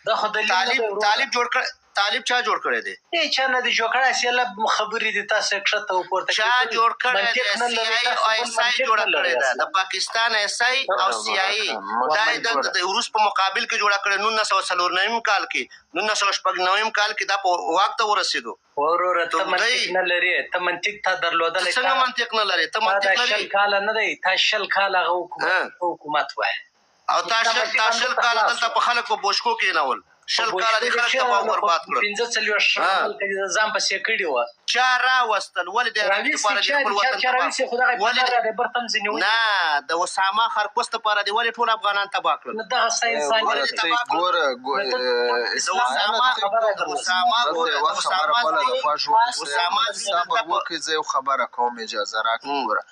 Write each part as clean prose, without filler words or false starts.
دا خو طالب جوړ کړ طالب چا جوړ کړی دی چا نه دی جوړ کړی اصله خبرې دي تاسو کښته وپورته چا جوړ کړی دی سی آی او ایس آی جوړ کړی ده د پاکستان ایس آی او سی آی دا د روس په مقابل کې جوړ کړی 1949 کال کې 1999 کال کې دا په واک ته ورسېدو وروره ته منطق نه لري ته منطق ته درلودلی څنګه منطق نه لري ته منطق لري شل کاله نه دی تا شل کاله حکومت وای او تا شل کاله دلته په خلکو بوشکو کېنول شل کاله دې خلک تباه برباد کړل 15 ځان پسې کړي وه چا راوستل ولې د عربي لپاره د خپل وطن نه د اسامه خرپوست لپاره دی ولې ټول افغانان تباه کړل دغه انساني خبره کوم اجازه راکړه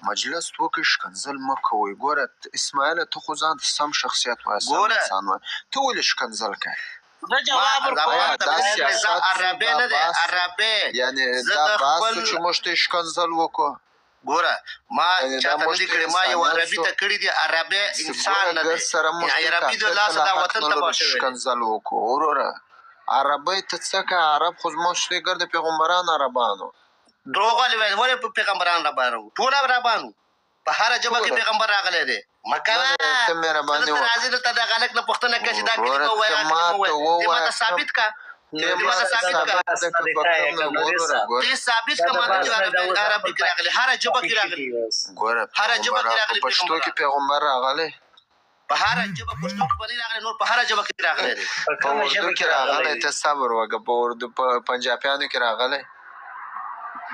مجلس وکړي ښکنځل مه کوئ ګوره اسماعیله ته خو ځان سم شخصیت وایه سم انسان وایه ته ولې ښکنځل کوې نه جواب ورکوم عربی نه دی عربی یعنې دا بحث چې موږ ته ښکنځل وکړو ګوره ما چاته نه دي کړي ما یو عربي ته کړي دي عربی انسان نه دی عربي د لاسه دا وطن تباه شوی ښکنځل وکړو وروره عربی ته څه که عرب خو زموږ شتېګر د پیغمبران عربانو دروغ ولې په پیغمبران رابانو ټول رابانو په هر ژبه کې پیغمبر راغلی دی مکه ته مهرباني وکړه راځي دلته د غلط نه پوښتنه کوي چې دا کلمه ووایه ماته ثابت کا ثابت کا ماته عربي کې راغلی هر ژبه کې راغلی هر ژبه کې راغلی پښتو کې پیغمبر راغلی په هر ژبه پښتو کې باندې راغلی نور په هر ژبه کې راغلی دی په اردو کې راغلی ته صبر وکړه په اردو په پنجابیانو کې راغلی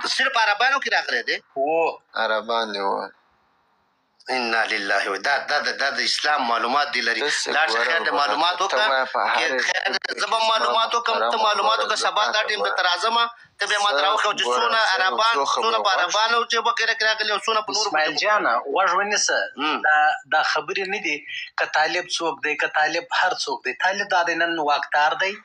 صرف عربانو کې راغلی دی عربان دی انا لله و دا د اسلام معلومات دی لري لاړ خیر د معلومات وکړه زبم معلومات وکم ته معلومات وکړه سبا دا ټیم د ترازمه ته به ما دراوخه چې څونه عربان څونه په عربانو چې بکره راغلی او څونه په نور اسماعیل جان وژ ونیسه دا خبرې نه دي که طالب څوک دی که طالب هر څوک دی طالب دا د نن واکدار دی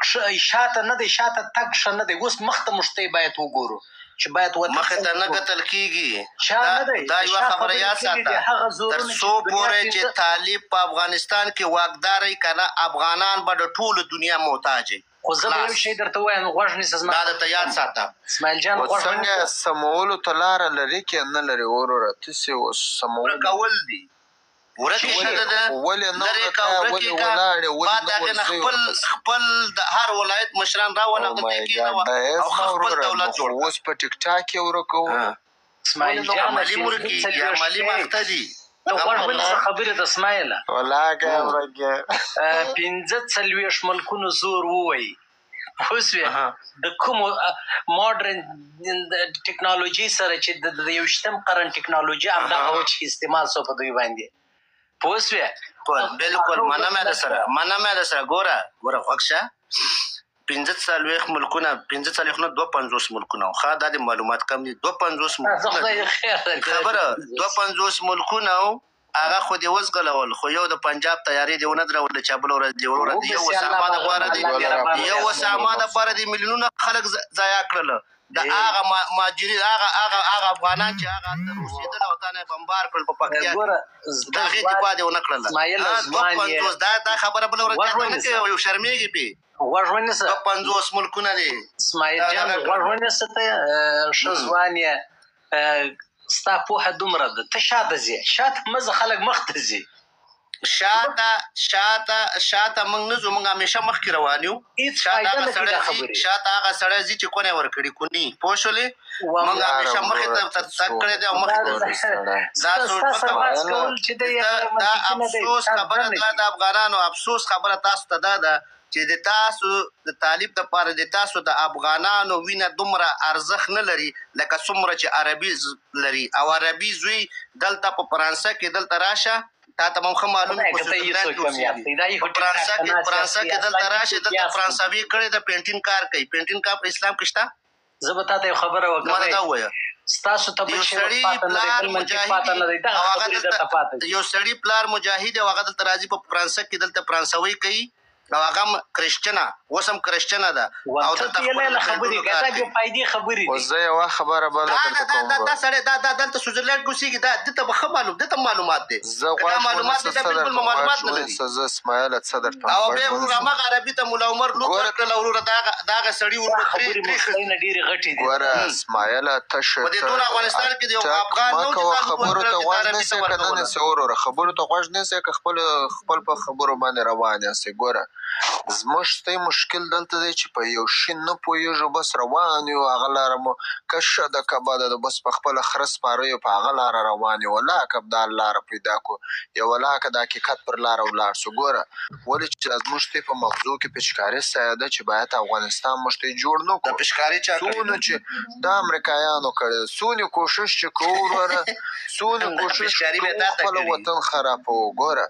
شاته نه دی شاته تک ښه نه دی اوس مخته مشتی باید وګورو چې باید مخې ته نه کتل کېږي دا یوه خبره یاد ساته تر څو پورې چې طالب په افغانستان کې واکدار وي که نه افغانان به د ټولو دنیا محتاج وي خو زه به یو شی درته وایم غوږ نیسه زما دا درته یاد ساته اسماعیل جان غوږ څنګه سمولو ته لاره لري که نه لري وروره تاسې اوس سمولو کول دي ورکې ښه ده لرې که ورکې که بعد هغې نه خپل د هر ولایت مشران راولم د دې کېنوه او خپل دولت جوړ اوس په ټیک ټاک یې ورکوو اسماعیل جان عملي ورکې یا عملي مخته دي غوږ ونیسه خبرې د اسماعیله ولاکه ورکې 45 ملکونو زور ووایي پوه شوې د کومو ماډرن ټکنالوژي سره چې د 21 قرن ټکنالوژي همدغه و چې استعمال شو په دوی باندې پوه شوې بلکل منم یې درسره ګوره غوږ شه 45 ملکونه 45 نه 52 ملکونه ښه دا د معلومات کم دي 52 ملکونه خبره 52 ملکونه هغه خو دې وزغلول خو یو د پنجاب تیارې دې ونه درول چې بل ورځ دې یو اسامه دپاره دې میلیونونه خلک ضایع کړل د هغه مهاجرین هغه افغانان چې هغه هلته اوسېدل او تا نه بمبار کړل په پکتیا کې د هغې دفاع دې ونه کړله دا خبره بله ورځ چاته نه کوي یو شرمېږي پې غوږ ونیسه 50 ملکونه دي اسماعیل جان غوږ ونیسه ته ښه ځوان یې ستا پوهه دومره ده ته شاته ځې شاته مزه خلک مخته ځي شاته موږ نه ځو موږ همیشه مخکې روان یو شاته هغه سړی ځي چې کونی ورکړي کوني پوه شولې موږ همیشه مخې ته تګ کړی دی او مخکې دا افسوس خبره دا د افغانانو افسوس خبره تاسو ته دا ده چې د تاسو د طالب دپاره د تاسو د افغانانو وینه دومره ارزښت نه لري لکه څومره چې عربي لري او عربي زوی دلته په فرانسه کې دلته راشه تا ته هم ښه معلوم په فرانسه کې دلته راشه دلته فرانسوي کړی د پینټینګ کار کوي پینټینګ کار په اسلام کې شته زه به تا ته یو خبره وکړم ما دا ووایه ستاسو ته یو سړي پلار مجاهد او هغه دلته راځي په فرانسه کې دلته فرانسوي کوي او هغه هم کرسچنه اوس هم کرسچنه ده او ته یې له خبرې که دا بې فایدې خبرې اوس زه یوه خبره بله درته کوم دا سړی دا دلته سویزرلینډ کې اوسېږي دته به ښه معلوم دته معلومات دی زه معلومات دی دا بالکل معلومات نه لري زه اسماعیله څه درته او بیا ورور هماغه عربي ته ملا عمر لوټ ورکړل وروره دغه سړي وروره ډېرې غټې دي ګوره اسماعیله تشه په دې ټول افغانستان کې د یو افغان مه کوه خبرو ته غوږ نیسئ که نه نیسئ وروره خبرو ته غوږ نیسئ که خپل په خبرو باندې روان یاستئ ګوره زموږ ستاسې مشکل دلته دی چې په یو شي نه پوهېږو بس روان یو هغه لاره مو کشه ده که بده ده بس په خپله خره سپاره یو په هغه لاره روان یو ولاکه دا لاره پیدا کړو یو ولاکه د حقیقت پر لاره ولاړ سو ګوره ولې چې زموږ ستاسې په مغزو کې پچکاري سیه ده چې باید افغانستان موږ ته یې جوړ نه کړو د پچکاري چا څونه چې دا امریکایانو کړی څونې کوشش چې کوو وروره څونې کوشش کوو خپل وطن خرابوو ګوره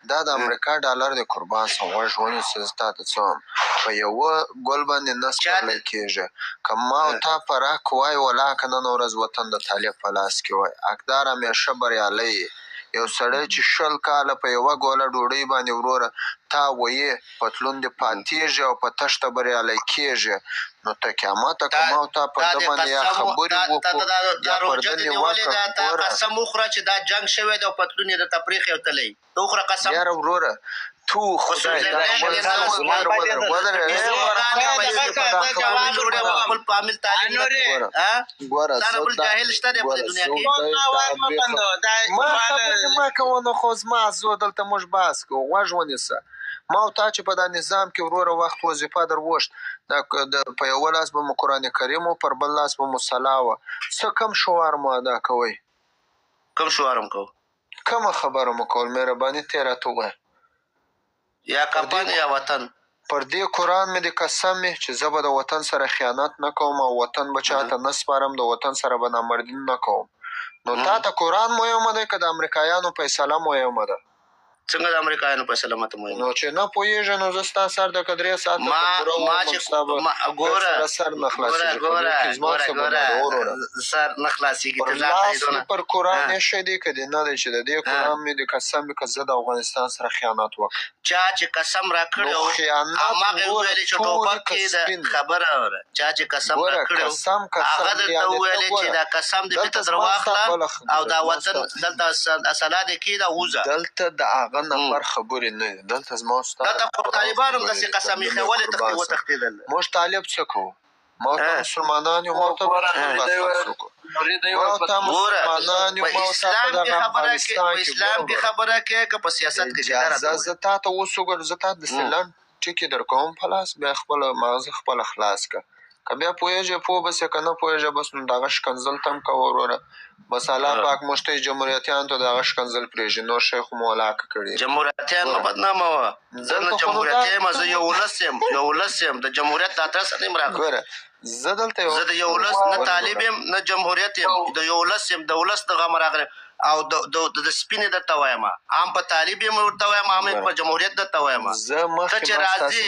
دا د امریکا ډالر د قربان سم غوږ ونیسه زه تا ته څه وایم په یوه ګل باندې نه سپرلی کېږي که ما او تا فرق وای ولاکه نن ورځ وطن د طالب په لاس کې وای حقدار همیشه بریالی یو سړی چې 20 کاله په یوه ګوله ډوډۍ باندې وروره تا ویې پتلون دې پاتېږي او په تشته بریالی کېږي نو ته قیامته که ما او تا په ده باندې یا خبرې وکړو یا پرده نیوکه تا قسم وخوره چې دا جنګ شوی دی او پتلون یې د تفریح یو تلی ته وخوره قسم یاره وروره تو خدای خپل پامل تعلیم بل جاهل شته دی په دنیا کې ما خبرې ما کوه نو خو زما زه دلته موږ بحث کوو غوږ ونیسه ما او تا چې په دا نظام کې وروره وخت وظیفه در وشت په یوه لاس به مو قرآن کریم و پر بل لاس به مو سلا وه څه کم شعار مو ادا کوئ کم شعار هم کوو کومه خبره مو کول مهرباني ته یې راته ووایه یا کمپن یا وطن پر دې قرآن مې د قسم مې چې زه به د وطن سره خیانت نه کوم او وطن به چاته نه سپارم د وطن سره به نامردي نه کوم نو تا ته قرآن مهمه دی که د امریکایانو فیصله مهمه ده څنګه د امریکایانو فیصله ماته مهمه نو چې نه پوهېږې نو زه ستا سر د که 3 ساعته ما چې ګوره سر نه خلاصېږي سر نه خلاصېږي پر لاس مې پر قرآن ایښی دی که دې نه دی چې د دې قرآن مې د قسم مې که زه د افغانستان سره خیانت وکړم چا چې قسم راکړی هماغه وویلې چې ټوپک کې د خبره اوره چا چې قسم راکړی هغه درته وویلې چې دا قسم دې بېرته در واخله او دا وطن دلته اصلا دې کېږده ووځه دلته د هغه نفر خبرې نه دي دلته زما ستا دلته خو طالبان هم داسې قسم ایښی ولې وتښتېدل موږ طالب څه کوو ما ته مسلمانان یو ما ته اسلام کې خبره کې که په سیاست کې زه تا ته اوس وګورم زه تا د سیلان ټکي در کوم په لاس بیا خپله مغزه خپله خلاص که که بیا پوهېږې پوه بس که نه پوهېږې بس نو د هغه شکنځل ته هم کوه وروره بس الله پاک موږ ته جمهوریتیانو ته د هغه شکنځل پرېږدي نور شی خو مو هلاکه کړي جمهوریتیان مه بدنامه وه زه نه جمهوریت یم زه یو ولس یم د جمهوریت د ادرس نه یم راغلی زه دلته زه د یو ولس نه طالب یم نه جمهوریت یم د یو ولس یم د ولس د غم راغلی او د سپینې درته وایم هم په طالب یم ورته وایم هم په جمهوریت درته وایم ته چې راځې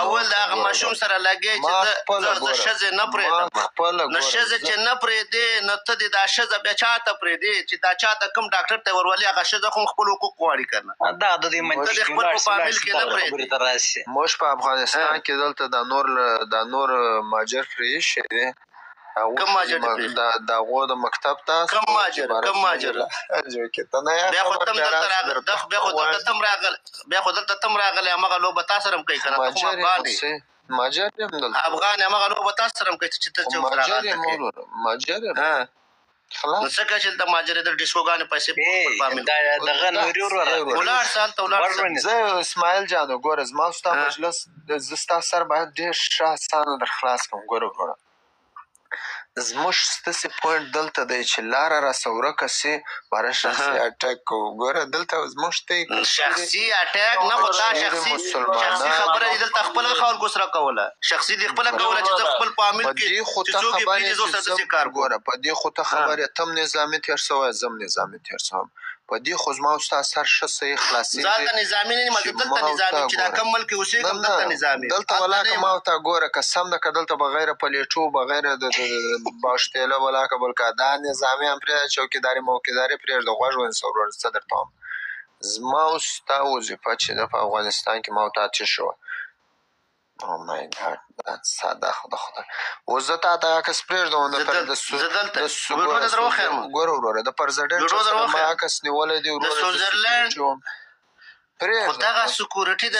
اول د هغه ماشوم سره لګې چې زه ښځې نه پرېږدم نو ښځې چې نه پرېږدې نو ته دې دا ښځه بیا چا ته پرېږدې چې دا چا ته کوم ډاکټر ته ورولې هغه ښځه خو خپل حقوق غواړي که نه دا د دې ته د خپل په فامیل کې نه پرېږدې موږ په افغانستان کې دلته دا نور ماجر پرې ایښی دی کم ماجر دی د هغو د مکتب ته کم ماجر بیا خو دلته تم راغلی همغه لوبه تا سره هم کوي که نه ته خو افغان یې ماجر یم دلته افغان یې همغه لوبه تا سره هم کوي چې ته ماجر یم نو څنګه چې د ماجرې د ډیسکوګانې پیسې دغه نوري وروره ولاړ سه هلته ولاړ سه زه اسماعیل جانو ګوره زما ستا مجلس زه ستا سر باید ډېر ښه اسانه در خلاص کړم ګوره زموږ ستاسې پوینټ دلته دی چې لاره راسه ورکه سي باره شخصي اټیک کوو ګوره دلته زموږ ته شخصي اټیک نه خو دا شخصي خبره دې دلته خپله خلکو سره کوله شخصي دې خپله کوله چې زه خپل په عامل کې چې څوک یې پرېږدي زه ورسره داسې کار ګوره په دې خو ته خبرې تم نظامي تېر سوی زم نظامي تېر سوم په دې خو زما او ستا سر ښه صحیح خلاصېږي ځاته نظامي نه یم دلته نظامي چې دا کم ملک اوسېږم دلته نظامي دلته ولاکه ما ورته ګوره قسم ده که دلته بغیر پلیټو بغیر د باشتېله ولاکه بلکه دا نظامي هم پرېږده چوکیداري موکیداري پرېږده غوږ ونیسه ورور څه درته وایم زما او ستا وظیفه چې ده په افغانستان کې ما ورته څه شوه او مای ګاډ دا ساده خدا اوس زه تا ته عکس پرېږدم ګوره وروره د پرزیډنټ ما عکس نیولی دی د سویټزرلنډ خو دغه سکورټي د